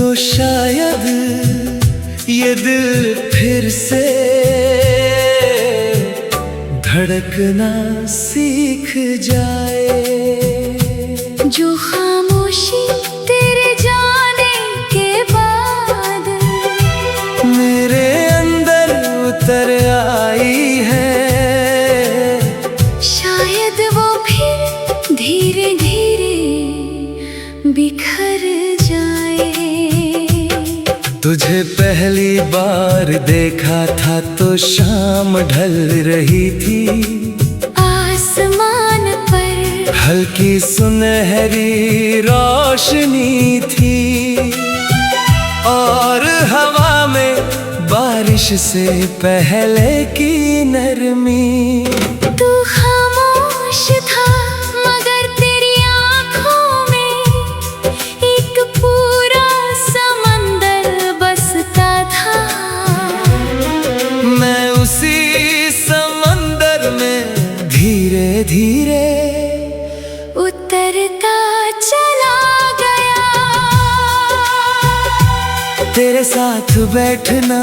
तो शायद ये दिल फिर से धड़कना सीख जाए। जो खामोशी तेरे जाने के बाद मेरे अंदर उतर आई है, शायद वो फिर धीरे धीरे बिखर जाए। तुझे पहली बार देखा था तो शाम ढल रही थी, आसमान पर हल्की सुनहरी रोशनी थी, और हवा में बारिश से पहले की नरमी। तू खामोश था मगर तेरी आँखों में एक पूरा समंदर बसता था। मैं उसी समंदर में धीरे धीरे उतरता चला गया। तेरे साथ बैठना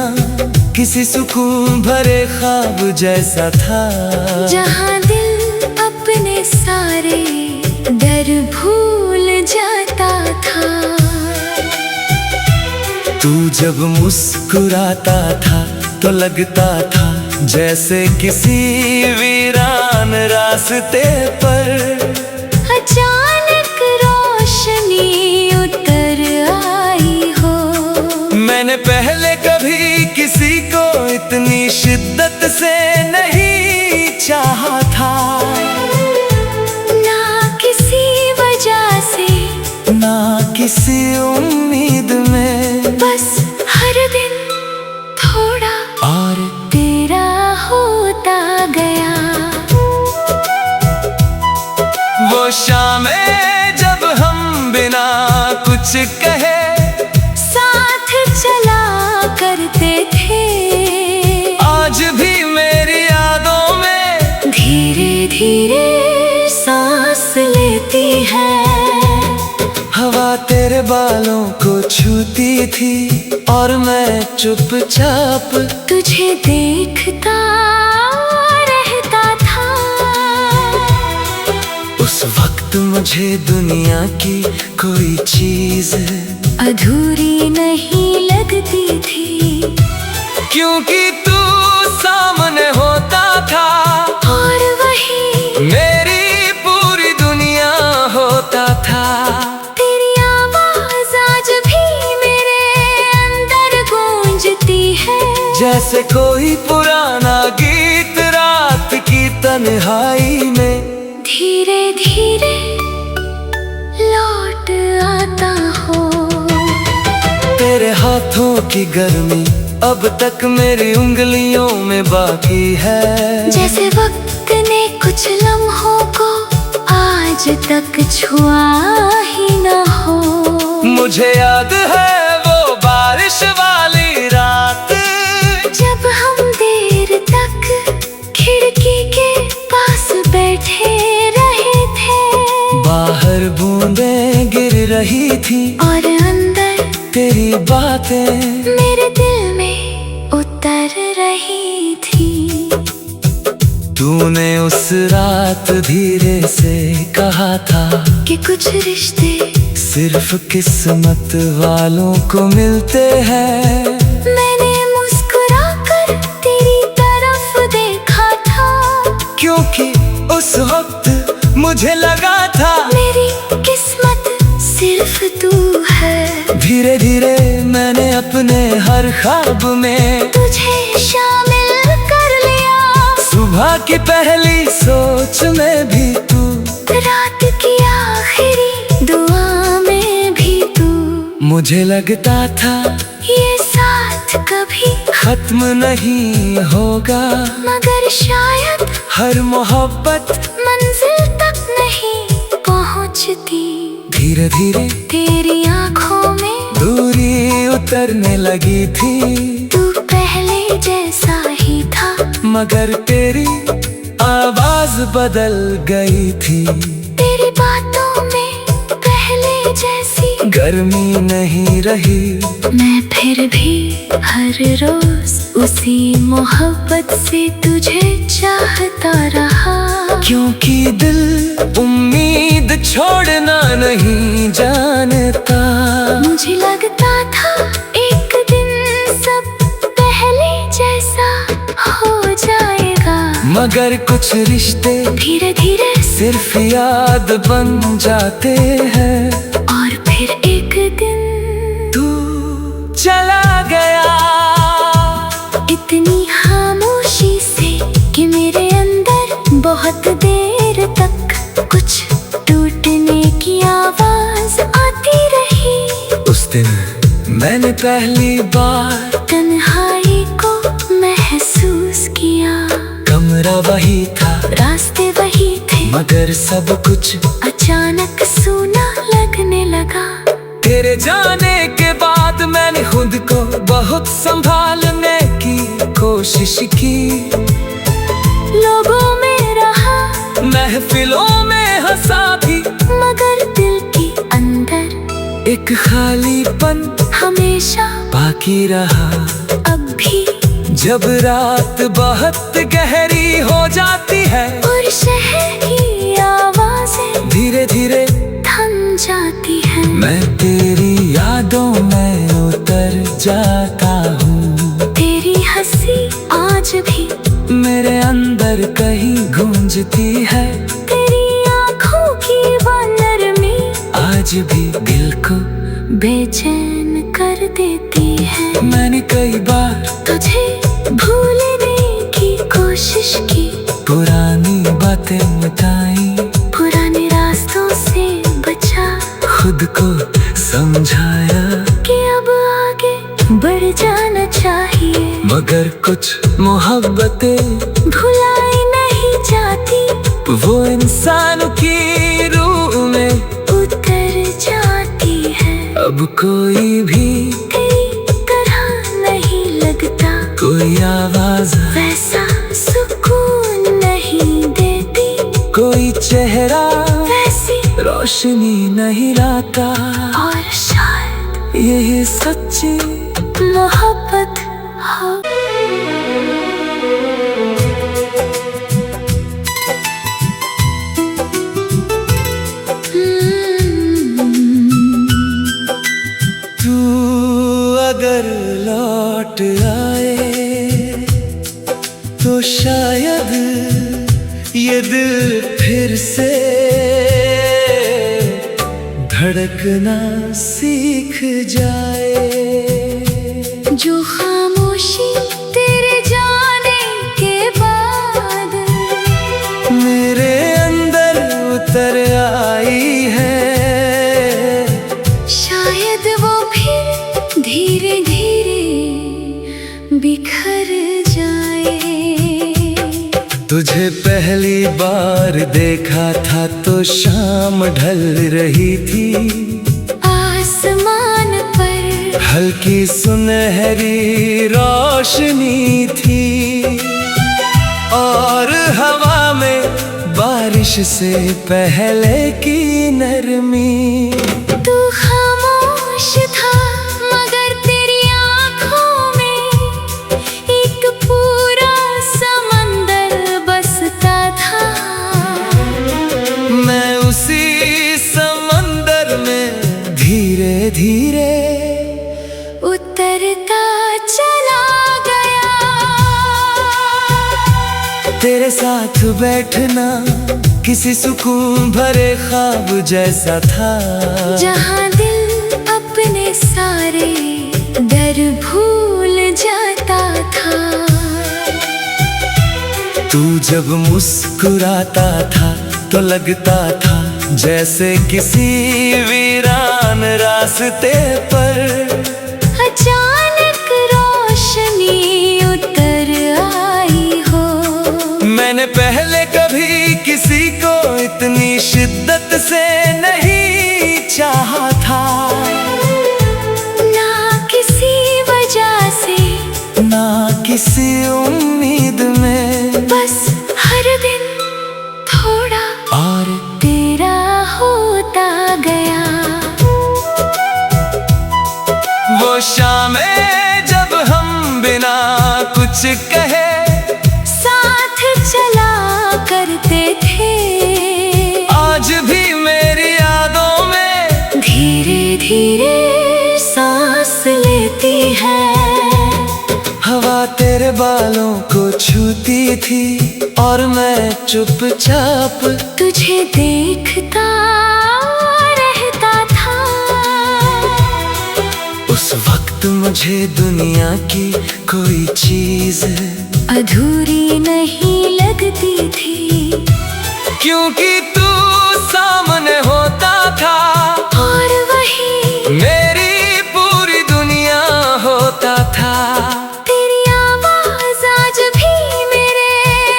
किसी सुकून भरे ख्वाब जैसा था, जहाँ दिल अपने सारे डर भूल जाता था। तू जब मुस्कुराता था तो लगता था जैसे किसी वीरान रास्ते पर अचानक रोशनी उतर आई हो। मैंने पहले कभी किसी को इतनी शिद्दत से नहीं चाहा था, ना किसी वजह से ना किसी उम्मीद में, बस हर दिन थोड़ा और तेरा होता गया। वो शामें जब हम बिना कुछ कहे साथ चला करते थे, आज भी मेरी यादों में धीरे धीरे सांस लेती है। हवा तेरे बालों को छूती थी और मैं चुपचाप तुझे देखता रहता था। उस वक्त मुझे दुनिया की कोई चीज अधूरी नहीं लगती थी, क्योंकि तू सामने होता था और वही मेरी पूरी दुनिया होता था। तेरी आवाज आज भी मेरे अंदर गूंजती है, जैसे कोई पुराना गीत रात की तन्हाई में धीरे धीरे लौट आता हो। तेरे हाथों की गर्मी अब तक मेरी उंगलियों में बाकी है, जैसे वक्त ने कुछ लम्हों को आज तक छुआ ही न हो। मुझे याद है वो बारिश वाली रात, जब हम देर तक खिड़की के पास बैठे रहे थे, बाहर बूंदें गिर रही थी और अंदर तेरी बातें मेरे दिल में उतर रही थी। तूने उस रात धीरे से कहा था कि कुछ रिश्ते सिर्फ किस्मत वालों को मिलते हैं। मैंने मुस्कुराकर तेरी तरफ देखा था, क्योंकि उस वक्त मुझे लगा था मेरी किस्मत सिर्फ तू है। धीरे धीरे मैंने अपने हर ख्वाब में तुझे शामिल कर लिया, सुबह की पहली सोच में भी तू, रात की आखिरी दुआ में भी तू। मुझे लगता था ये साथ कभी खत्म नहीं होगा, मगर शायद हर मोहब्बत मंजिल तक नहीं पहुंचती। धीरे धीरे तेरी आंखों में दूरी उतरने लगी थी, तू पहले जैसा ही था, मगर तेरी आवाज बदल गई थी। तेरी बातों में पहले जैसी गर्मी नहीं रही, मैं फिर भी हर रोज उसी मोहब्बत से तुझे चाहता रहा। क्योंकि दिल उम्मीद छोड़ना नहीं जानता। मुझे लगता था एक दिन सब पहले जैसा हो जाएगा, मगर कुछ रिश्ते धीरे धीरे सिर्फ याद बन जाते हैं। और फिर एक दिन तू चला गया, इतनी खामोशी से कि मेरे अंदर बहुत देर तक कुछ टूटने की आवाज आती रही। उस दिन मैंने पहली बार तन्हाई को महसूस किया। कमरा वही था, रास्ते वही थे, मगर सब कुछ अचानक सूना लगने लगा। तेरे जाने के बाद मैंने खुद को बहुत संभालने की कोशिश की। लोगों में रहा, महफिलों में हंसा भी, मगर दिल के अंदर एक खालीपन हमेशा बाकी रहा। अब भी जब रात बहुत गहरी हो जाती है और शहर की आवाजें धीरे धीरे थम जाती है, मैं तेरी यादों में उतर जाता हूँ। तेरी हंसी आज भी मेरे अंदर कहीं गूंजती है, तेरी आँखों की वो नरमी आज भी दिल को बेचैन कर देती है। मैंने कई बार तुझे भूलने की कोशिश की, पुरानी बातें मिटाई, पुराने रास्तों से बचा, खुद को समझाया कि अब आगे बढ़ जाना चाहिए। मगर कुछ मोहब्बतें भुलाई नहीं जाती, वो इंसान की रूह में उतर जाती है। अब कोई भी तेरी तरह नहीं लगता, कोई आवाज वैसा सुकून नहीं देती, कोई चेहरा वैसी रोशनी नहीं लाता। और शायद यही सच्ची मोहब्बत हो। तू अगर लौट आए तो शायद ये दिल फिर से धड़कना सीख जाए। जो खामोशी तेरे जाने के बाद मेरे अंदर उतर आई है, शायद वो फिर धीरे धीरे बिखर जाए। तुझे पहली बार देखा था तो शाम ढल रही थी, आसमान पर हल्की सुनहरी रोशनी थी, और हवा में बारिश से पहले की नरमी। तू खामोश था, मगर तेरी आँखों में एक पूरा समंदर बसता था। मैं उसी समंदर में धीरे धीरे उतरता चला गया। तेरे साथ बैठना किसी सुकून भरे ख्वाब जैसा था, जहाँ दिल अपने सारे डर भूल जाता था। तू जब मुस्कुराता था तो लगता था जैसे किसी वीरान रास्ते पर अचानक रोशनी उतर आई हो। मैंने पहले कभी किसी को इतनी शिद्दत से नहीं चाहा था, ना किसी वजह से, ना किसी उम्मीद में, बस हर दिन थोड़ा और तेरा होता गया। कहे साथ चला करते थे। आज भी मेरी यादों में धीरे धीरे सांस लेती है। हवा तेरे बालों को छूती थी और मैं चुपचाप तुझे देखता रहता था। उस वक्त मुझे दुनिया की कोई चीज अधूरी नहीं लगती थी, क्योंकि तू सामने होता था और वही मेरी पूरी दुनिया होता था। तेरी आवाज आज भी मेरे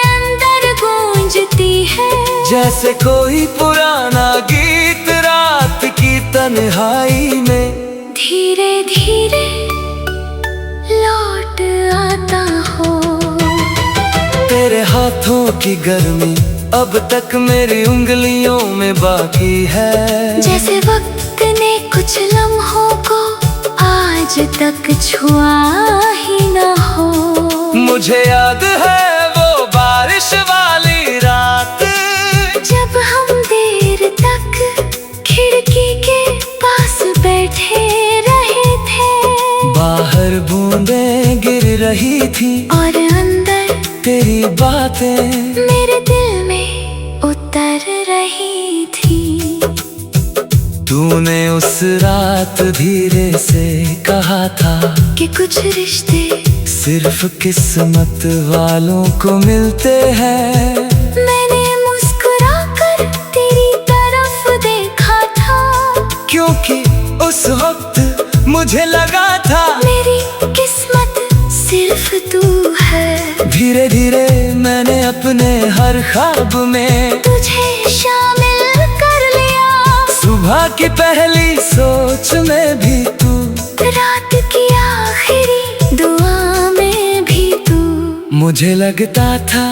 अंदर गूंजती है। जैसे कोई पुराना गीत रात की तन्हाई में धीरे धीरे लौट आता हो। तेरे हाथों की गर्मी अब तक मेरी उंगलियों में बाकी है। जैसे वक्त ने कुछ लम्हों को आज तक छुआ ही न हो। मुझे याद है वो बारिश वाली रात, जब हम देर तक खिड़की के पास बैठे रहे थे। बाहर बूंदें गिर रही थी और अंदर तेरी बातें मेरे दिल में उतर रही थी। तूने उस रात धीरे से कहा था कि कुछ रिश्ते सिर्फ किस्मत वालों को मिलते हैं। मैंने मुस्कुराकर तेरी तरफ देखा था, क्योंकि उस वक्त मुझे लगा था मेरी किस्मत सिर्फ तू है। धीरे धीरे मैंने अपने हर ख्वाब में तुझे शामिल कर लिया। सुबह की पहली सोच में भी तू, रात की आखिरी दुआ में भी तू। मुझे लगता था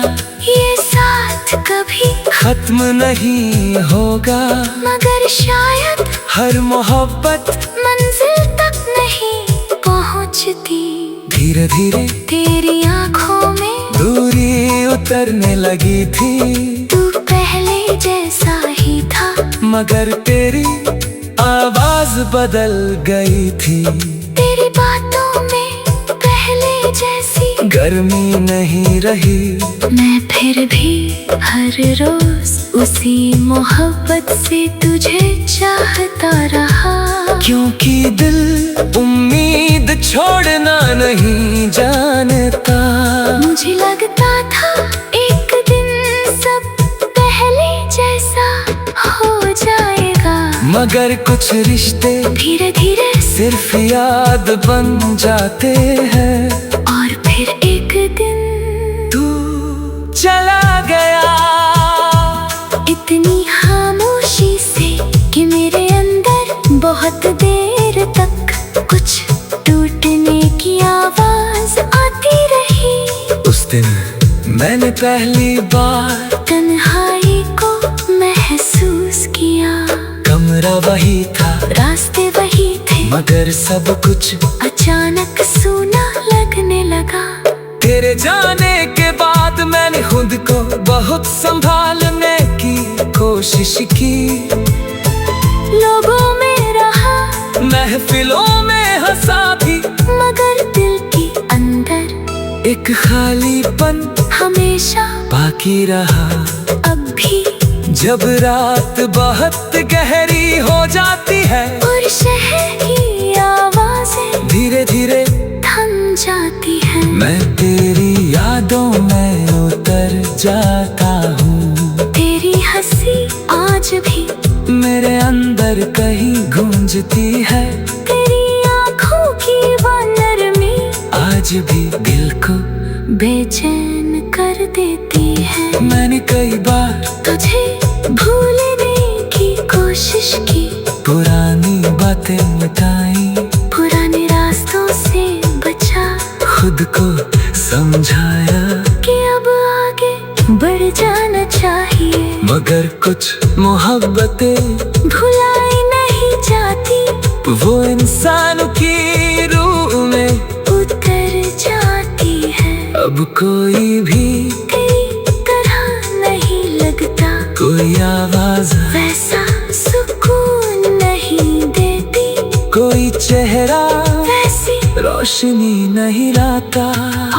ये साथ कभी खत्म नहीं होगा, मगर शायद हर मोहब्बत मंजिल तक नहीं पहुंचती। धीरे धीरे तेरी आंखों में दूरी उतरने लगी थी। तू पहले जैसा ही था, मगर तेरी आवाज बदल गई थी। तेरी बातों में पहले जैसी गर्मी नहीं रही। मैं फिर भी हर रोज उसी मोहब्बत से तुझे चाहता रहा। क्योंकि दिल उम्मीद छोड़ना नहीं जानता। मुझे लगता था एक दिन सब पहले जैसा हो जाएगा, मगर कुछ रिश्ते धीरे धीरे सिर्फ याद बन जाते हैं। और फिर एक दिन तू चला गया इतनी खामोशी से कि मेरे अंदर बहुत देर तक कुछ टूटने की आवाज आती रही। उस दिन मैंने पहली बार तन्हाई को महसूस किया। कमरा वही था, रास्ते वही थे, मगर सब कुछ अचानक सूना लगने लगा। तेरे जाने के बाद मैंने खुद को बहुत संभालने की कोशिश की। लोगों में रहा, महफिलों में हंसा भी, मगर दिल के अंदर एक खालीपन हमेशा बाकी रहा। अब भी जब रात बहुत गहरी हो जाती है और शहर की आवाजें धीरे धीरे थम जाती है, मैं तेरी यादों में उतर जाता हूँ। तेरी हंसी आज भी मेरे अंदर कहीं गूंजती है। तेरी आँखों की वो नरमी आज भी दिल को बेचैन कर देती है। मैंने कई बार तुझे भूलने की कोशिश की, पुरानी बातें मिटाई, पुराने रास्तों से बचा, खुद को समझाया कि अब आगे बढ़ जाना चाहिए। मगर कुछ मोहब्बतें भुलाई नहीं जाती, वो इंसान की रूह में उतर जाती है। अब अब कोई भी तेरी तरह नहीं लगता, कोई आवाज वैसा सुकून नहीं देती, कोई चेहरा वैसी रोशनी नहीं लाता।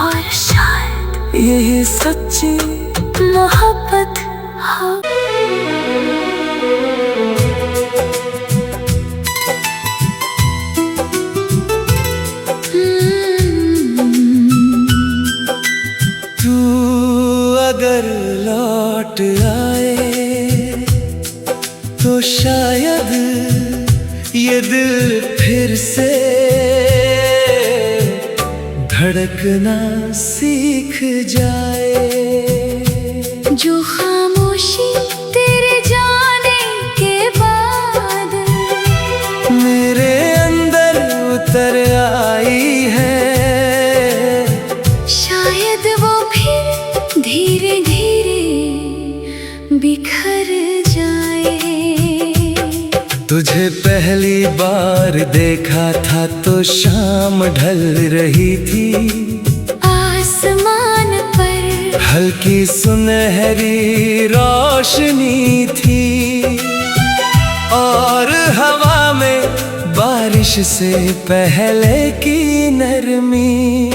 और शायद यही सच्ची मोहब्बत हो। तू अगर लौट आए तो शायद ये दिल फिर से धड़कना सीख जाए। जो खामोशी तेरे जाने के बाद मेरे अंदर उतर आई है, शायद वो फिर धीरे धीरे बिखर जाए। तुझे पहली बार देखा था तो शाम ढल रही थी, आसमान पर हल्की सुनहरी रोशनी थी, और हवा में बारिश से पहले की नरमी।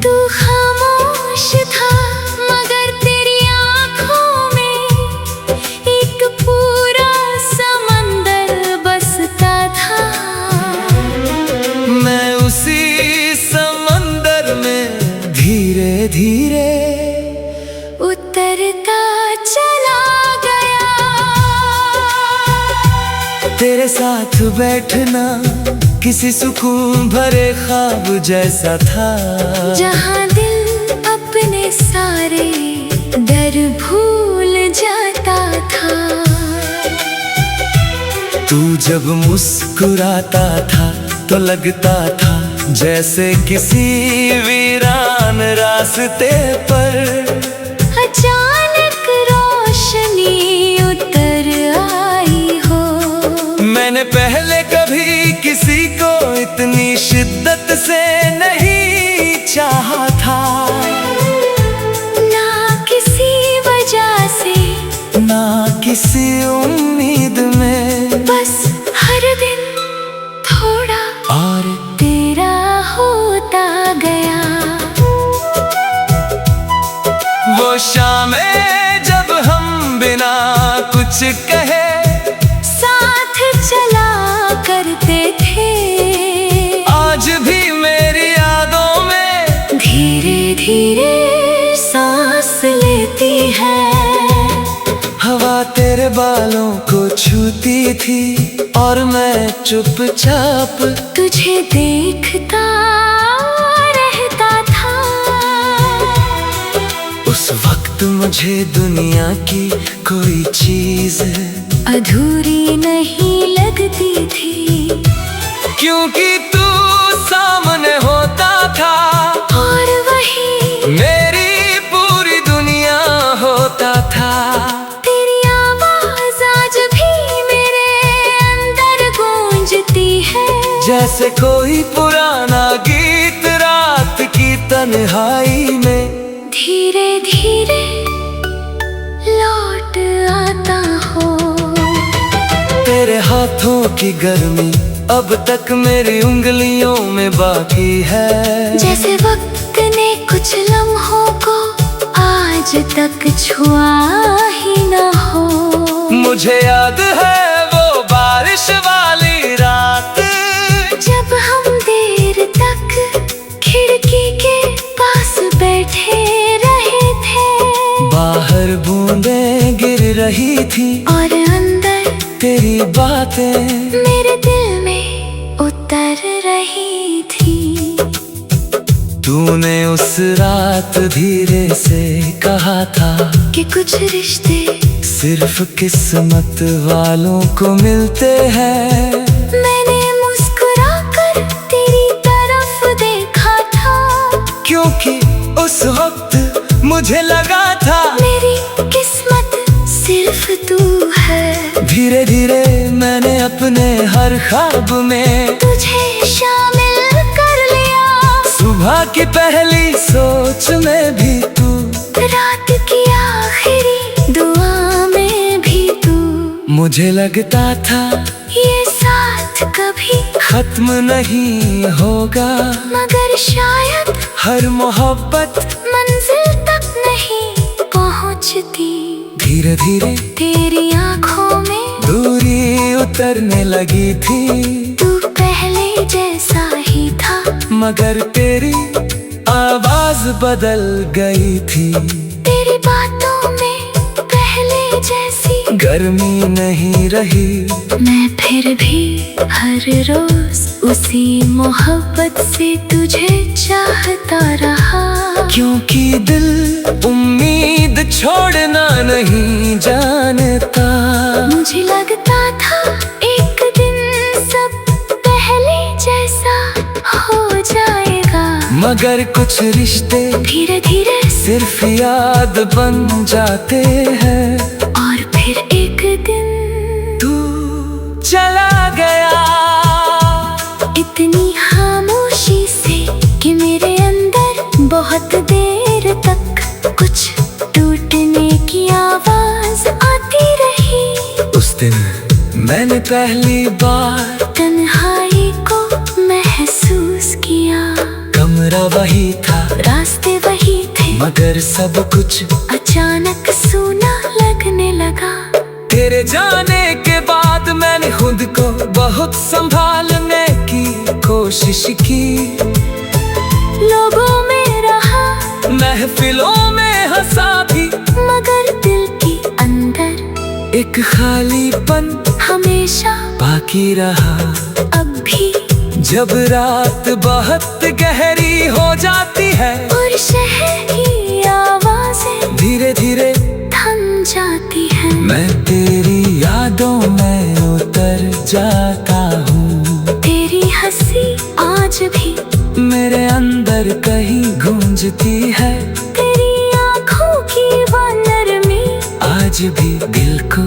तू खामोश था मगर तेरी आँखों में एक पूरा समंदर बसता था। मैं उसी समंदर में धीरे धीरे उतरता चला गया। तेरे साथ बैठना किसी सुकून भरे ख्वाब जैसा था, जहाँ दिल अपने सारे डर भूल जाता था। तू जब मुस्कुराता था तो लगता था जैसे किसी वीरान रास्ते पर अचानक रोशनी उतर आई हो। मैंने पहले कभी किसी को इतनी शिद्दत से नहीं चाहा था, ना किसी वजह से ना किसी उम्मीद में, बस हर दिन थोड़ा और तेरा होता गया। वो शामें जब हम बिना कुछ कहे साथ चला करते थे, आज भी मेरी यादों में धीरे धीरे सांस लेती है। हवा तेरे बालों को छूती थी और मैं चुपचाप तुझे देखता रहता था। उस वक्त मुझे दुनिया की कोई चीज अधूरी नहीं लगती थी, क्योंकि तू सामने होता था और वही मेरी पूरी दुनिया होता था। तेरी आवाज आज भी मेरे अंदर गूंजती है, जैसे कोई पुराना गीत रात की तन्हाई में धीरे धीरे लौट आता हो। तेरे हाथों की गर्मी अब तक मेरी उंगलियों में बाकी है, जैसे वक्त ने कुछ लम्हों को आज तक छुआ ही न हो। मुझे याद है वो बारिश वाली रात, जब हम देर तक खिड़की के पास बैठे रहे थे, बाहर बूंदें गिर रही थी और अंदर तेरी बातें मेरे दिल में उतर रही थी। तूने उस रात धीरे से कहा था कि कुछ रिश्ते सिर्फ किस्मत वालों को मिलते हैं। मैंने मुस्कुराकर तेरी तरफ देखा था, क्योंकि उस वक्त मुझे लगा था मेरी किस्मत सिर्फ तू है। धीरे धीरे मैंने अपने हर ख्वाब में तुझे शामिल कर लिया। सुबह की पहली सोच में भी तू, रात की आखिरी दुआ में भी तू। मुझे लगता था ये साथ कभी खत्म नहीं होगा, मगर शायद हर मोहब्बत मंजिल तक नहीं पहुंचती। धीरे धीरे तेरी आंखों में दूरी उतरने लगी थी। तू पहले जैसा ही था, मगर तेरी आवाज बदल गई थी। तेरी बातों में पहले जैसी गर्मी नहीं रही। मैं फिर भी हर रोज उसी मोहब्बत से तुझे चाहता रहा। क्योंकि दिल उम्मीद छोड़ना नहीं जानता। मुझे लगता था एक दिन सब पहले जैसा हो जाएगा, मगर कुछ रिश्ते धीरे धीरे सिर्फ याद बन जाते हैं। और फिर एक दिन तू चला गया इतनी खामोशी से कि मेरे अंदर बहुत देर तक कुछ टूटने की आवाज आती रही। उस दिन मैंने पहली बार तन्हाई को महसूस किया। कमरा वही था, रास्ते वही थे, मगर सब कुछ अचानक सूना लगने लगा। तेरे जाने के बाद मैंने खुद को बहुत संभालने की कोशिश की। लोगों में रहा, महफिलों में हंसा भी, मगर दिल के अंदर एक खालीपन हमेशा बाकी रहा। अब भी जब रात बहुत गहरी हो जाती है और शहर की आवाजें धीरे धीरे थम जाती है, मैं तेरी यादों में उतर जाता हूँ। तेरी हंसी आज भी मेरे अंदर कहीं गूंजती है। तेरी आँखों की वो नरमी आज भी दिल को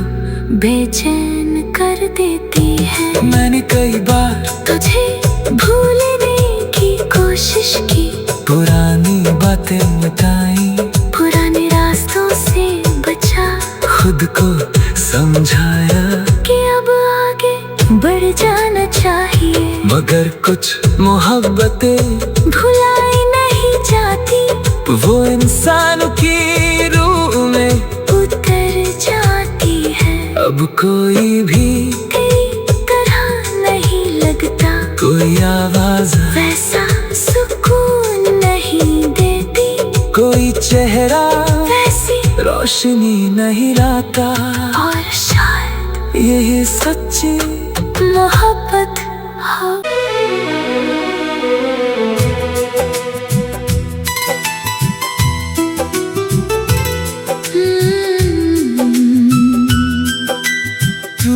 बेचैन कर देती है। मैंने कई बार तुझे भूलने की कोशिश की, पुरानी बातें मिटाई, पुराने रास्तों से बचा, खुद को समझाया कि अब आगे बढ़ जाना चाहिए। मगर कुछ मोहब्बतें भुलाई नहीं जाती, वो इंसान की रूह में उतर जाती है। अब कोई भी तेरी तरह नहीं लगता, कोई आवाज वैसा सुकून नहीं देती, कोई चेहरा वैसी रोशनी नहीं लाता। और शायद यही सच्ची मोहब्बत हो। तू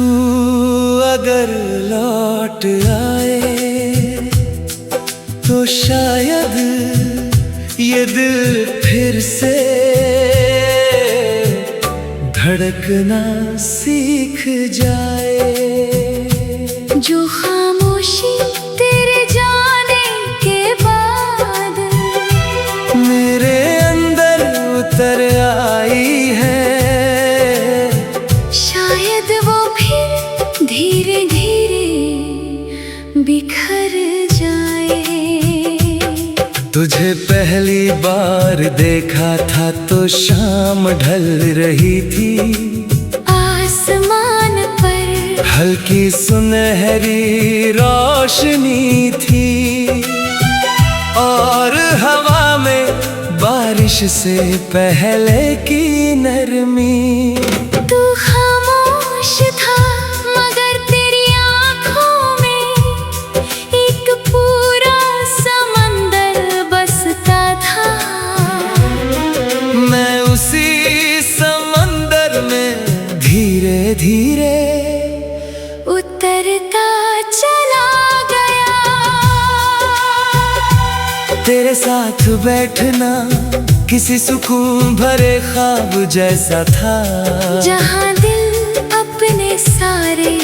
अगर लौट आए तो शायद ये दिल फिर से धड़कना सीख जाए। जो खामोशी तेरे जाने के बाद मेरे अंदर उतर आई है, शायद वो फिर धीरे धीरे बिखर जाए। तुझे पहली बार देखा था तो शाम ढल रही थी। आसमान पर हल्की सुनहरी रोशनी थी और हवा में बारिश से पहले की नरमी। तू खामोश था, मगर तेरी आँखों में एक पूरा समंदर बसता था। मैं उसी समंदर में धीरे धीरे उतरता चला गया। तेरे साथ बैठना किसी सुकून भरे ख्वाब जैसा था, जहाँ दिल अपने सारे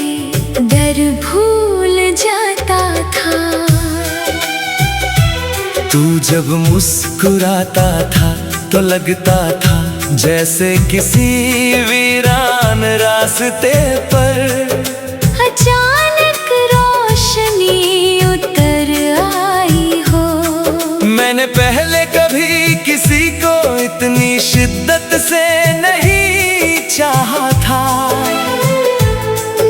डर भूल जाता था। तू जब मुस्कुराता था तो लगता था जैसे किसी वीरान रास्ते पर अचानक रोशनी उतर आई हो। मैंने पहले कभी किसी को इतनी शिद्दत से नहीं चाहा था,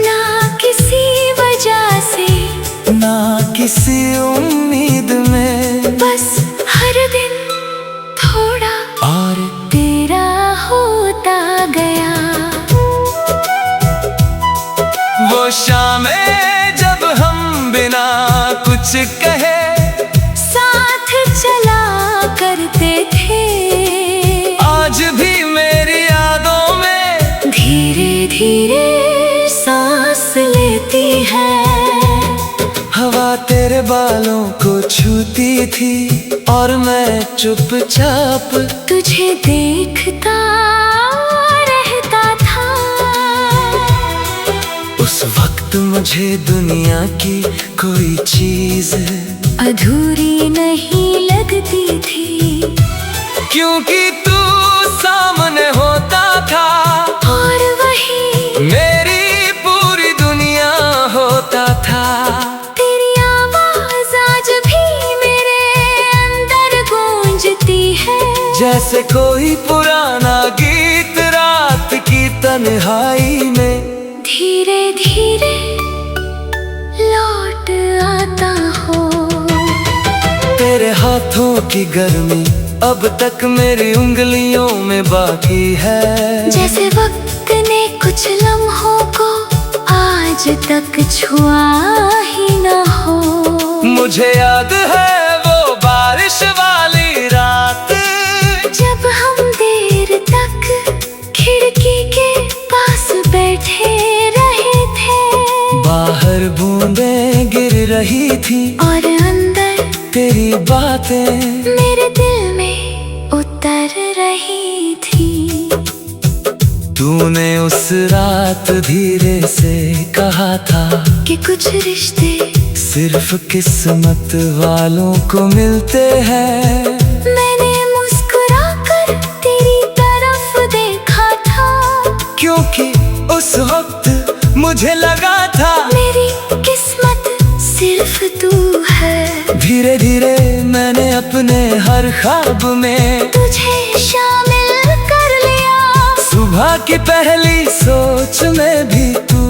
ना किसी वजह से, ना किसी उम्मीद में, बस हर दिन थोड़ा और तेरा होता गया। वो शामें जब हम बिना कुछ कहे साथ चला करते थे, आज भी मेरी यादों में धीरे धीरे सांस लेती है। हवा तेरे बालों को छूती थी और मैं चुपचाप तुझे देखता रहता था। उस वक्त मुझे दुनिया की कोई चीज अधूरी नहीं लगती थी, क्योंकि तू सामने होता था और वही मेरी पूरी दुनिया होता था। तेरी आवाज आज भी मेरे अंदर गूंजती है, जैसे कोई पुराना गीत रात की तन्हाई में धीरे धीरे लौट आता हो। तेरे हाथों की गर्मी अब तक मेरी उंगलियों में बाकी है, जैसे वक्त ने कुछ लम्हों को आज तक छुआ ही न हो। मुझे याद है वो बारिश वाली रात जब हम देर तक खिड़की के पास बैठे रहे थे, बाहर बूंदें गिर रही थी और अंदर तेरी बातें मेरे दिल में उतर रही थी। तूने उस रात धीरे से कहा था कि कुछ रिश्ते सिर्फ किस्मत वालों को मिलते हैं। मैंने मुस्कुराकर तेरी तरफ देखा था, क्योंकि उस वक्त मुझे लगा था मेरी किस्मत सिर्फ तू है। धीरे धीरे मैंने अपने हर ख्वाब में तुझे शामिल कर लिया, सुबह की पहली सोच में भी तू,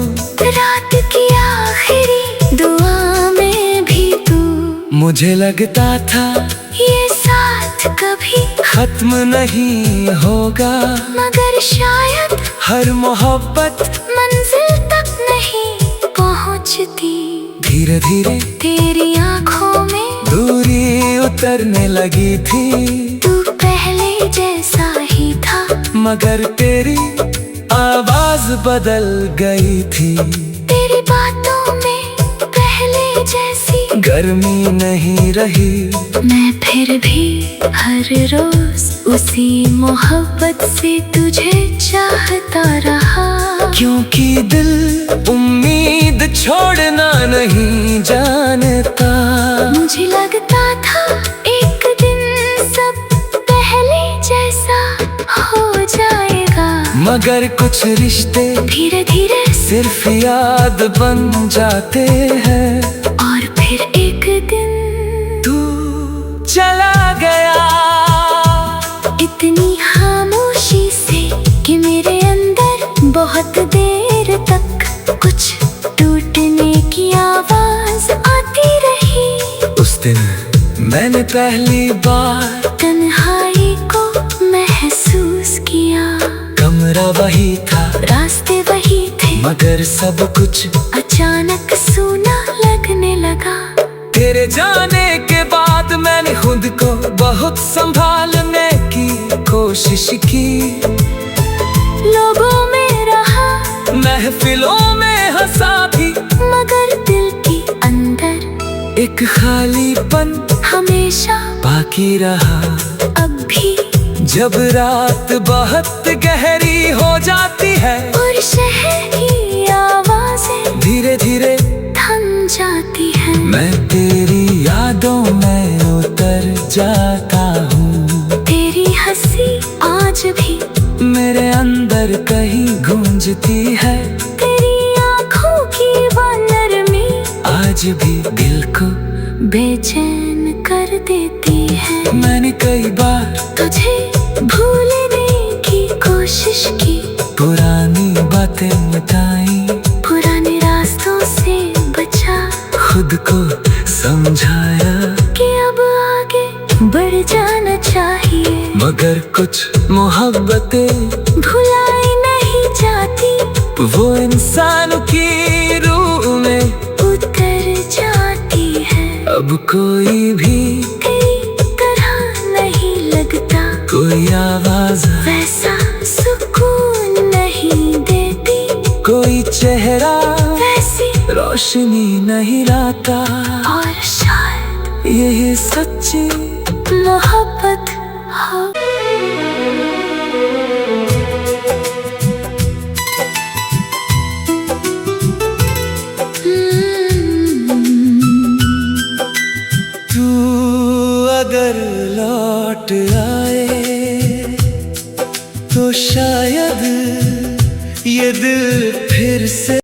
रात की आखिरी दुआ में भी तू। मुझे लगता था ये साथ कभी खत्म नहीं होगा, मगर शायद हर मोहब्बत मंजिल तक नहीं पहुंचती। धीरे धीरे तेरी आंखों में दूरी उतरने लगी थी, तू पहले जैसा ही था, मगर तेरी आवाज बदल गई थी। तेरी बातों में पहले जैसी गर्मी नहीं रही, मैं फिर भी हर रोज उसी मोहब्बत से तुझे चाहता रहा। क्योंकि दिल उम्मीद छोड़ना नहीं जानता। मुझे लगता था एक दिन सब पहले जैसा हो जाएगा, मगर कुछ रिश्ते धीरे धीरे सिर्फ याद बन जाते हैं। और फिर एक दिन तू चला गया इतनी खामोशी से कि मेरे अंदर बहुत देर तक कुछ टूटने की आवाज आती रही। उस दिन मैंने पहली बार तन्हाई को महसूस किया, कमरा वही था, रास्ते वही थे, मगर सब कुछ अचानक सूना लगने लगा। तेरे जाने के बाद मैंने खुद को बहुत संभालने की कोशिश की, लोगों में रहा, महफिलों में हंसा भी, मगर दिल के अंदर एक खालीपन हमेशा बाकी रहा। अब भी जब रात बहुत गहरी हो जाती है और शहर की आवाजें धीरे धीरे थम जाती हैं, मैं तेरी यादों में उतर जाता हूँ। तेरी हंसी आज भी मेरे अंदर कहीं गूंजती है। तेरी आँखों की वो नरमी आज भी दिल को बेचैन कर देती है। मैंने कई बार तुझे भूलने की कोशिश की, पुरानी बातें मिटाई, पुराने रास्तों से बचा, खुद को समझाया कि अब आगे बढ़ जाना चाहिए। मगर कुछ मोहब्बतें भुलाई नहीं जाती, वो इंसान की रूह में उतर जाती है। अब कोई भी तेरी तरह नहीं लगता, कोई आवाज वैसा सुकून नहीं देती, कोई चेहरा वैसी रोशनी नहीं लाता। और शायद यही सच्ची मोहब्बत हो। तू अगर लौट आए तो शायद ये दिल